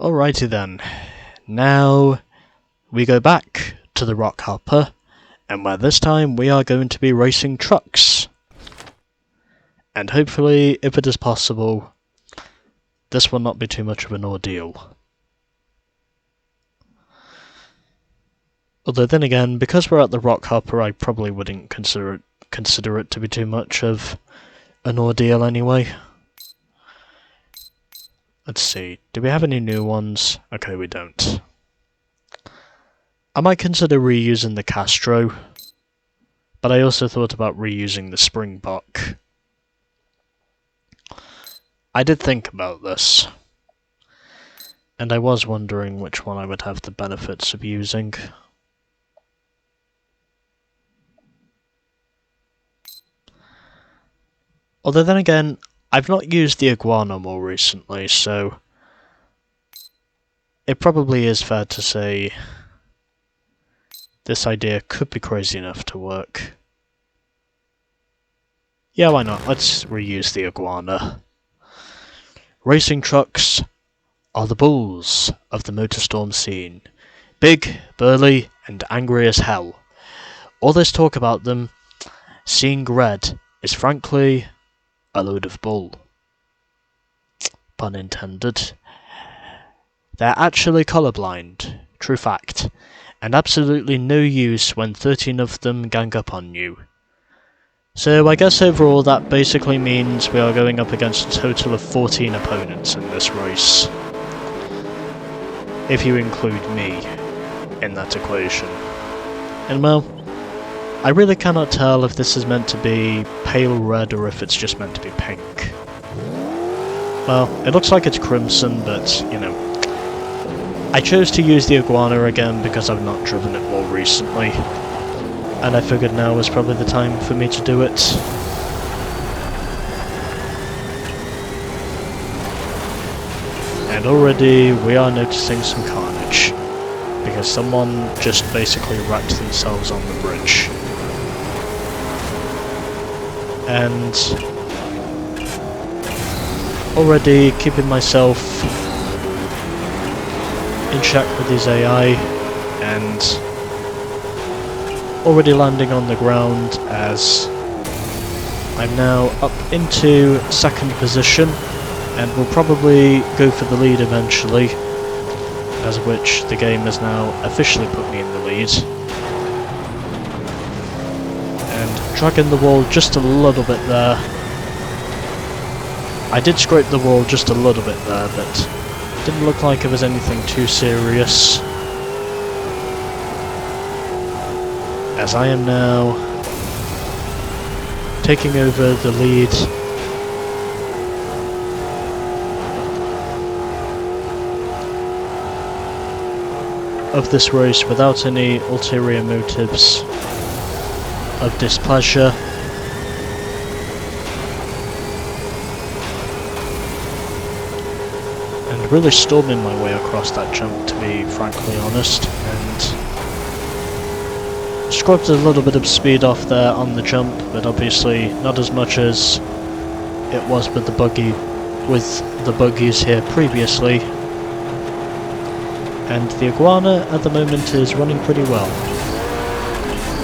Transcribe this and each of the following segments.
Alrighty then, now we go back to the rockhopper, and where this time we are going to be racing trucks. And hopefully, if it is possible, this will not be too much of an ordeal. Although then again, because we're at the rockhopper, I probably wouldn't consider it to be too much of an ordeal anyway. Let's see, do we have any new ones? Okay, we don't. I might consider reusing the Castro, but I also thought about reusing the Springbok. I did think about this, and I was wondering which one I would have the benefits of using. Although then again, I've not used the Iguana more recently, so it probably is fair to say this idea could be crazy enough to work. Yeah, why not? Let's reuse the Iguana. Racing trucks are the bulls of the MotorStorm scene. Big, burly, and angry as hell. All this talk about them seeing red is frankly a load of bull. Pun intended. They're actually colourblind, true fact, and absolutely no use when 13 of them gang up on you. So I guess overall that basically means we are going up against a total of 14 opponents in this race. If you include me in that equation. And well, I really cannot tell if this is meant to be pale red or if it's just meant to be pink. Well, it looks like it's crimson, but, you know. I chose to use the Iguana again because I've not driven it more recently. And I figured now was probably the time for me to do it. And already we are noticing some carnage. Because someone just basically wrecked themselves on the bridge. And already keeping myself in check with his AI, and already landing on the ground as I'm now up into second position, and will probably go for the lead eventually, as which the game has now officially put me in the lead. And dragging the wall just a little bit there. I did scrape the wall just a little bit there, but didn't look like it was anything too serious. As I am now taking over the lead. Of this race without any ulterior motives of displeasure. And really storming my way across that jump, to be frankly honest, and scrubbed a little bit of speed off there on the jump, but obviously not as much as it was with the buggies here previously. And the Iguana at the moment is running pretty well,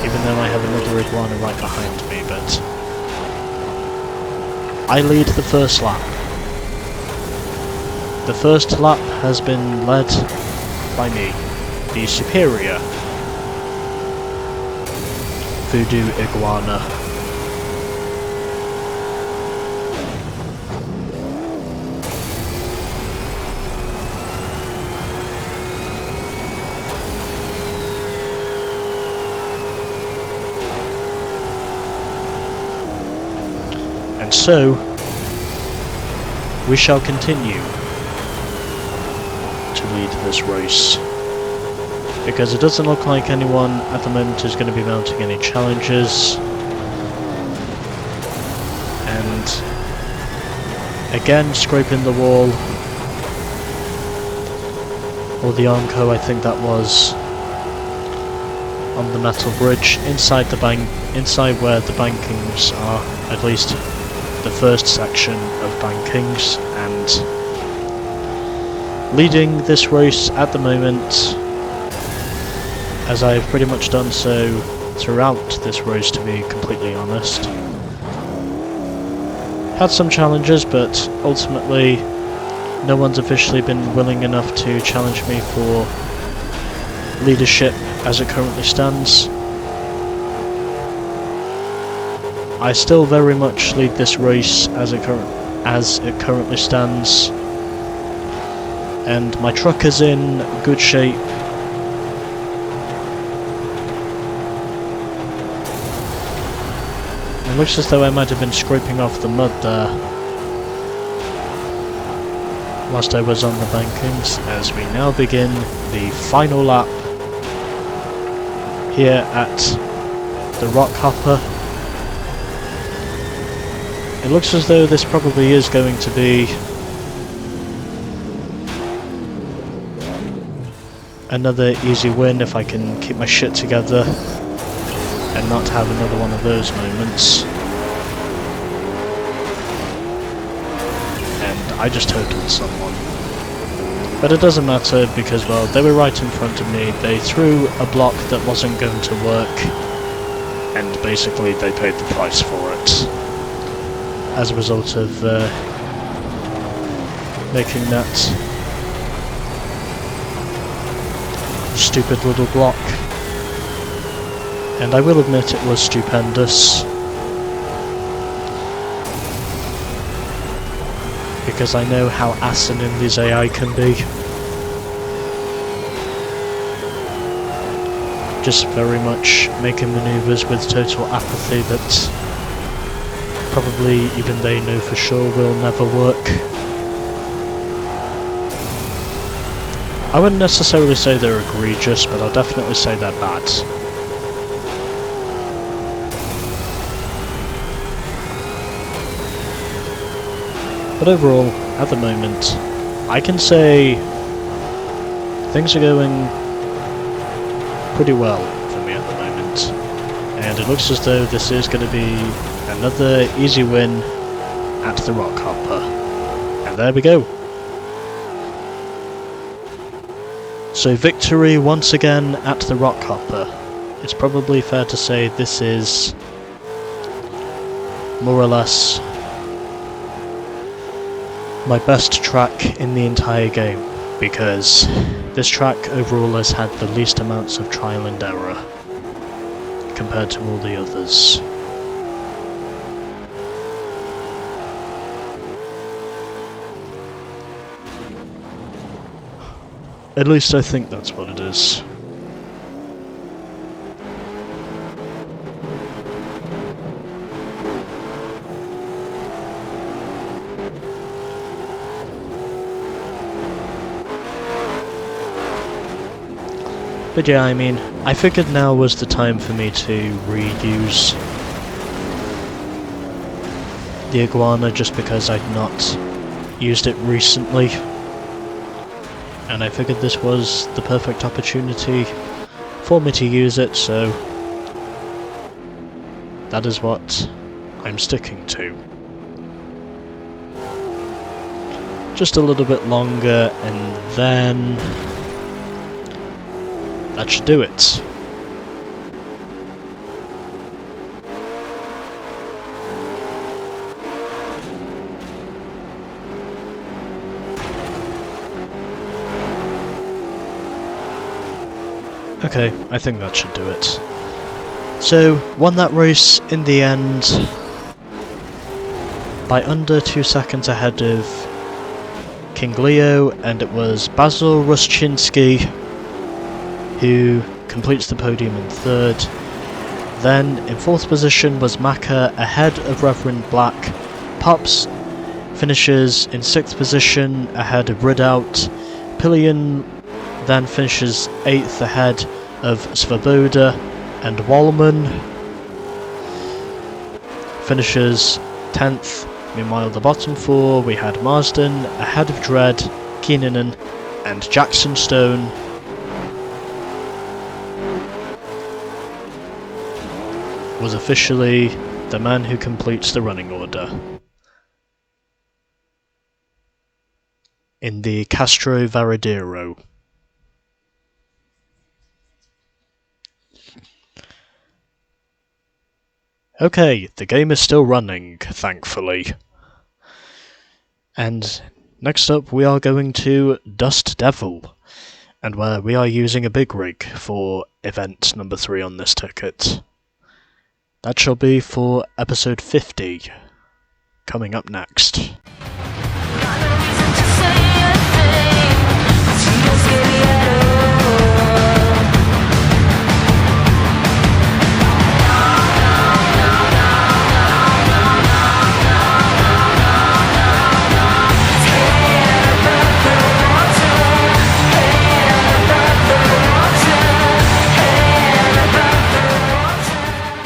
even though I have another Iguana right behind me, but I lead the first lap. The first lap has been led by me, the superior Voodoo Iguana. And so, we shall continue to lead this race, because it doesn't look like anyone at the moment is going to be mounting any challenges. And again, scraping the wall, or the Armco, I think that was, on the metal bridge inside the inside where the bankings are, at least the first section of bankings, and leading this race at the moment, as I've pretty much done so throughout this race, to be completely honest. Had some challenges, but ultimately no one's officially been willing enough to challenge me for leadership as it currently stands. I still very much lead this race as it currently stands, and my truck is in good shape. It looks as though I might have been scraping off the mud there whilst I was on the bankings, as we now begin the final lap here at the Rockhopper. It looks as though this probably is going to be another easy win if I can keep my shit together and not have another one of those moments. And I just totaled someone. But it doesn't matter because, well, they were right in front of me. They threw a block that wasn't going to work, and basically they paid the price for it as a result of making that stupid little block. And I will admit it was stupendous, because I know how asinine these AI can be. Just very much making manoeuvres with total apathy that probably even they know for sure will never work. I wouldn't necessarily say they're egregious, but I'll definitely say they're bad. But overall, at the moment, I can say things are going pretty well for me at the moment. And it looks as though this is going to be another easy win at the Rockhopper. And there we go. So victory once again at the Rockhopper. It's probably fair to say this is more or less my best track in the entire game, because this track overall has had the least amounts of trial and error compared to all the others. At least I think that's what it is. But yeah, I mean, I figured now was the time for me to reuse the Iguana just because I'd not used it recently. And I figured this was the perfect opportunity for me to use it, so that is what I'm sticking to. Just a little bit longer, and then that should do it. Okay, I think that should do it. So, won that race in the end by under 2 seconds ahead of King Leo, and it was Basil Ruszczynski who completes the podium in third. Then in fourth position was Maka ahead of Reverend Black. Pops finishes in sixth position ahead of Ridout. Pillion then finishes 8th ahead of Svoboda, and Wallman finishes 10th. Meanwhile, the bottom four, we had Marsden ahead of Dredd, Keenan and Jackson Stone. Was officially the man who completes the running order. in the Castro Varadero. Okay, the game is still running, thankfully. And next up we are going to Dust Devil, and where we are using a big rig for event number 3 on this ticket. That shall be for episode 50, coming up next.